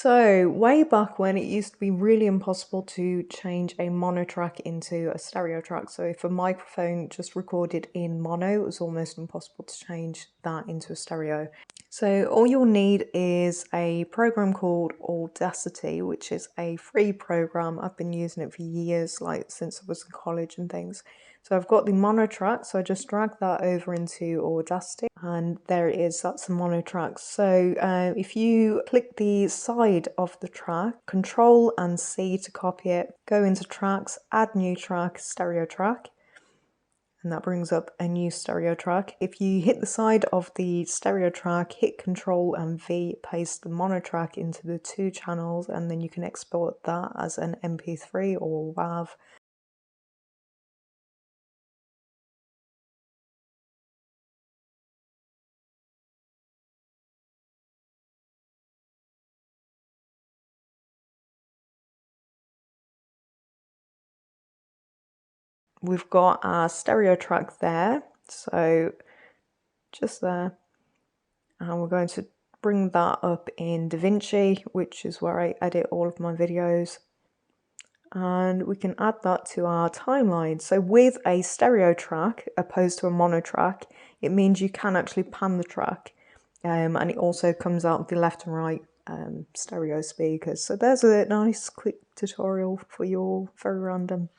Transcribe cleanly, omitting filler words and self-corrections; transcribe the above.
So way back when, it used to be really impossible to change a mono track into a stereo track. So if a microphone just recorded in mono, it was almost impossible to change that into a stereo. So all you'll need is a program called Audacity, which is a free program. I've been using it for years, like since I was in college and things. So I've got the mono track, so I just drag that over into Audacity, and there it is, that's the mono track. So if you click the side of the track, Control and C to copy it, go into tracks, add new track, stereo track, and that brings up a new stereo track. If you hit the side of the stereo track, hit Control and V, paste the mono track into the 2 channels, and then you can export that as an MP3 or WAV. We've got our stereo track there, so just there, and we're going to bring that up in DaVinci, which is where I edit all of my videos, and we can add that to our timeline. So with a stereo track opposed to a mono track, it means you can actually pan the track, and it also comes out of the left and right stereo speakers. So there's a nice quick tutorial for you all, very random.